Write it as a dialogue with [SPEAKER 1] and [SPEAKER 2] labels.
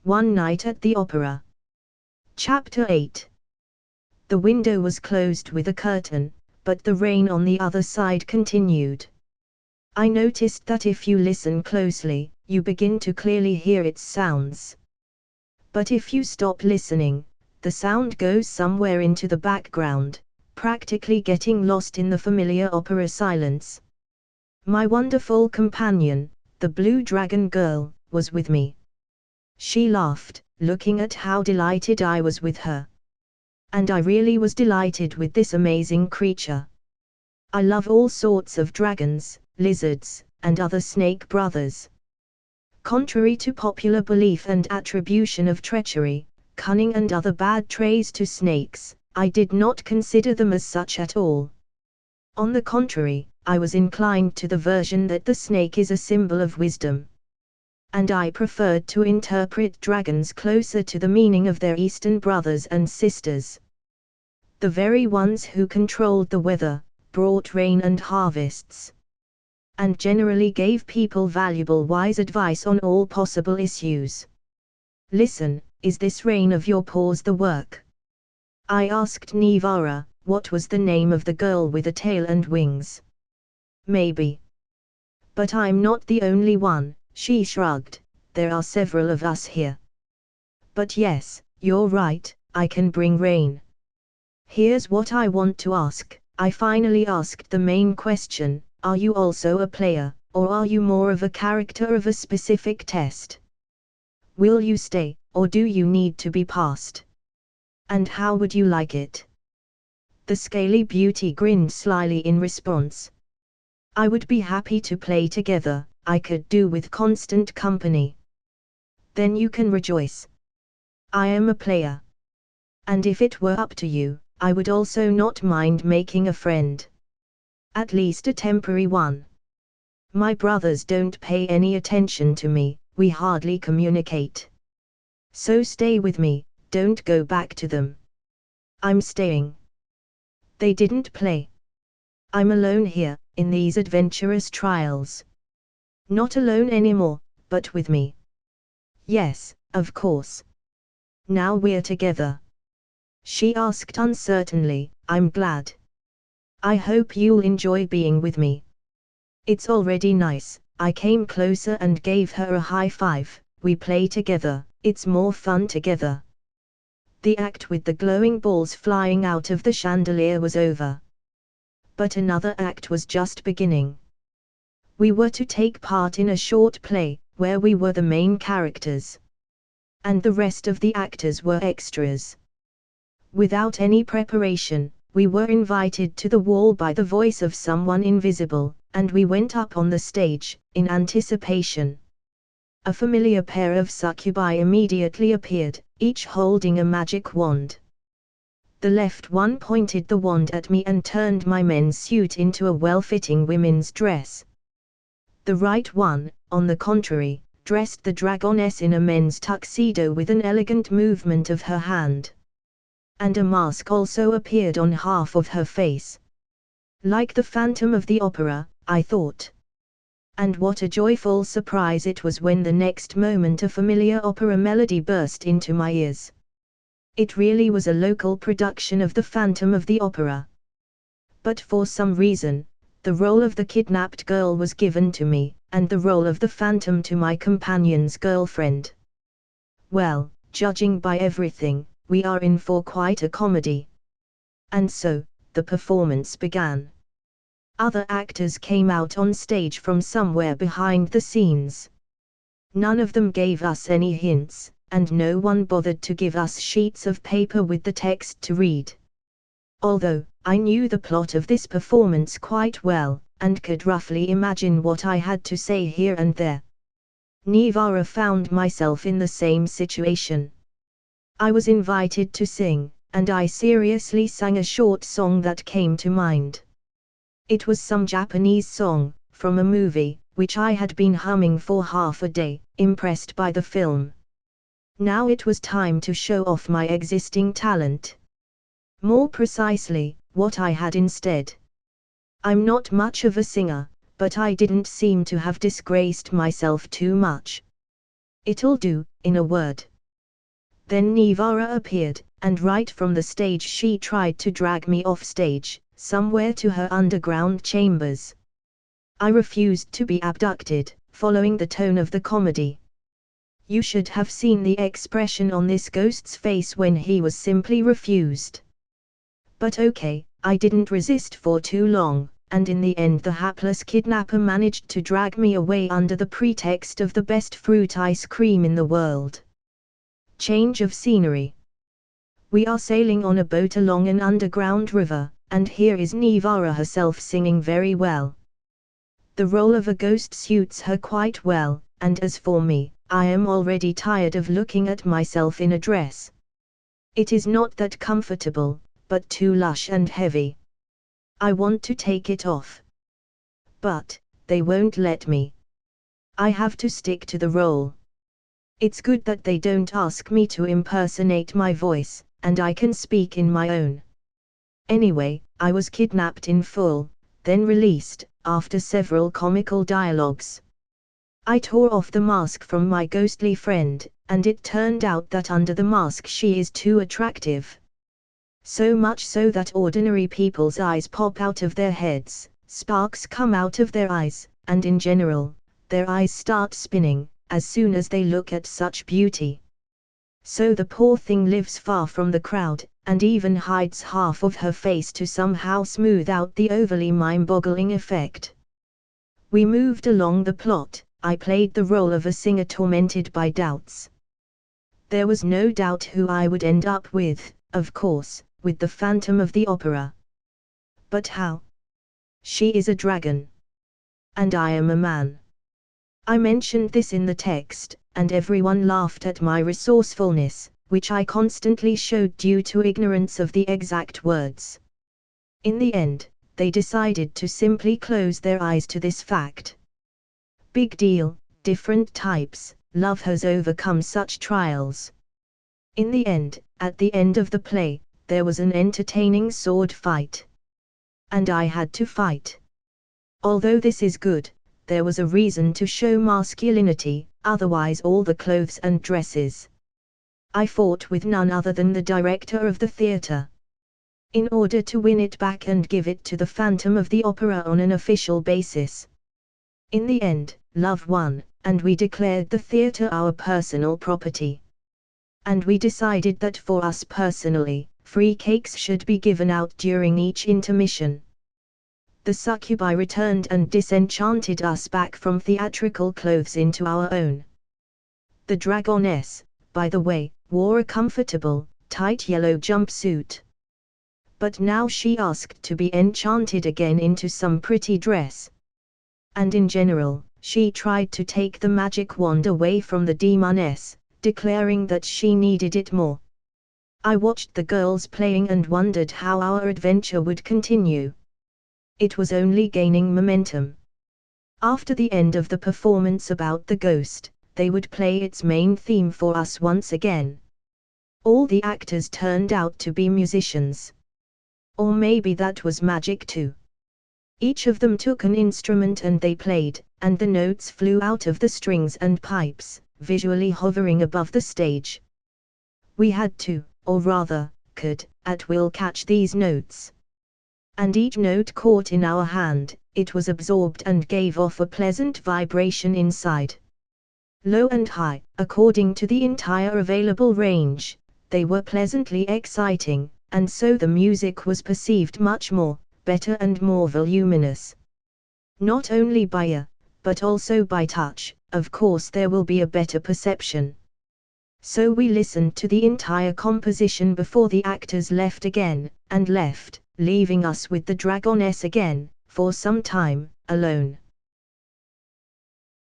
[SPEAKER 1] One Night at the Opera. Chapter 8. The window was closed with a curtain, but the rain on the other side continued. I noticed that if you listen closely, you begin to clearly hear its sounds. But if you stop listening, the sound goes somewhere into the background, practically getting lost in the familiar opera silence. My wonderful companion, the Blue Dragon Girl, was with me. She laughed, looking at how delighted I was with her. And I really was delighted with this amazing creature. I love all sorts of dragons, lizards, and other snake brothers. Contrary to popular belief and attribution of treachery, cunning and other bad traits to snakes, I did not consider them as such at all. On the contrary, I was inclined to the version that the snake is a symbol of wisdom. And I preferred to interpret dragons closer to the meaning of their eastern brothers and sisters. The very ones who controlled the weather, brought rain and harvests, and generally gave people valuable wise advice on all possible issues. Listen, is this rain of your paws the work? I asked Nivara, what was the name of the girl with a tail and wings. Maybe. But I'm not the only one, she shrugged, there are several of us here. But yes, you're right, I can bring rain. Here's what I want to ask, I finally asked the main question. Are you also a player, or are you more of a character of a specific test? Will you stay, or do you need to be passed? And how would you like it? The scaly beauty grinned slyly in response. I would be happy to play together, I could do with constant company. Then you can rejoice. I am a player. And if it were up to you, I would also not mind making a friend. At least a temporary one. My brothers don't pay any attention to me, we hardly communicate. So stay with me, don't go back to them. I'm staying. They didn't play. I'm alone here, in these adventurous trials. Not alone anymore, but with me. Yes, of course. Now we're together. She asked uncertainly, I'm glad. I hope you'll enjoy being with me. It's already nice, I came closer and gave her a high five, we play together, it's more fun together. The act with the glowing balls flying out of the chandelier was over. But another act was just beginning. We were to take part in a short play, where we were the main characters. And the rest of the actors were extras. Without any preparation, we were invited to the wall by the voice of someone invisible, and we went up on the stage, in anticipation. A familiar pair of succubi immediately appeared, each holding a magic wand. The left one pointed the wand at me and turned my men's suit into a well-fitting women's dress. The right one, on the contrary, dressed the dragoness in a men's tuxedo with an elegant movement of her hand. And a mask also appeared on half of her face. Like the Phantom of the Opera, I thought. And what a joyful surprise it was when the next moment a familiar opera melody burst into my ears. It really was a local production of the Phantom of the Opera. But for some reason, the role of the kidnapped girl was given to me, and the role of the Phantom to my companion's girlfriend. Well, judging by everything, we are in for quite a comedy. And so, the performance began. Other actors came out on stage from somewhere behind the scenes. None of them gave us any hints, and no one bothered to give us sheets of paper with the text to read. Although, I knew the plot of this performance quite well, and could roughly imagine what I had to say here and there. Nivara found myself in the same situation. I was invited to sing, and I seriously sang a short song that came to mind. It was some Japanese song, from a movie, which I had been humming for half a day, impressed by the film. Now it was time to show off my existing talent. More precisely, what I had instead. I'm not much of a singer, but I didn't seem to have disgraced myself too much. It'll do, in a word. Then Nivara appeared, and right from the stage she tried to drag me off stage, somewhere to her underground chambers. I refused to be abducted, following the tone of the comedy. You should have seen the expression on this ghost's face when he was simply refused. But okay, I didn't resist for too long, and in the end the hapless kidnapper managed to drag me away under the pretext of the best fruit ice cream in the world. Change of scenery. We are sailing on a boat along an underground river, and here is Nivara herself singing very well. The role of a ghost suits her quite well, and as for me, I am already tired of looking at myself in a dress. It is not that comfortable, but too lush and heavy. I want to take it off. But they won't let me. I have to stick to the role. It's good that they don't ask me to impersonate my voice, and I can speak in my own. Anyway, I was kidnapped in full, then released, after several comical dialogues. I tore off the mask from my ghostly friend, and it turned out that under the mask she is too attractive. So much so that ordinary people's eyes pop out of their heads, sparks come out of their eyes, and in general, their eyes start spinning, as soon as they look at such beauty. So the poor thing lives far from the crowd, and even hides half of her face to somehow smooth out the overly mind-boggling effect. We moved along the plot. I played the role of a singer tormented by doubts. There was no doubt who I would end up with, of course, with the Phantom of the Opera. But how? She is a dragon. And I am a man. I mentioned this in the text, and everyone laughed at my resourcefulness, which I constantly showed due to ignorance of the exact words. In the end, they decided to simply close their eyes to this fact. Big deal, different types, love has overcome such trials. In the end, at the end of the play, there was an entertaining sword fight. And I had to fight. Although this is good, there was a reason to show masculinity, otherwise all the clothes and dresses. I fought with none other than the director of the theatre. In order to win it back and give it to the Phantom of the Opera on an official basis. In the end, love won, and we declared the theatre our personal property. And we decided that for us personally, free cakes should be given out during each intermission. The succubi returned and disenchanted us back from theatrical clothes into our own. The dragoness, by the way, wore a comfortable, tight yellow jumpsuit. But now she asked to be enchanted again into some pretty dress. And in general, she tried to take the magic wand away from the demoness, declaring that she needed it more. I watched the girls playing and wondered how our adventure would continue. It was only gaining momentum. After the end of the performance about the ghost, they would play its main theme for us once again. All the actors turned out to be musicians. Or maybe that was magic too. Each of them took an instrument and they played, and the notes flew out of the strings and pipes, visually hovering above the stage. We had to, or rather, could, at will catch these notes. And each note caught in our hand, it was absorbed and gave off a pleasant vibration inside. Low and high, according to the entire available range, they were pleasantly exciting, and so the music was perceived much more, better and more voluminous. Not only by ear, but also by touch, of course there will be a better perception. So we listened to the entire composition before the actors left again, and left, leaving us with the dragoness again, for some time, alone.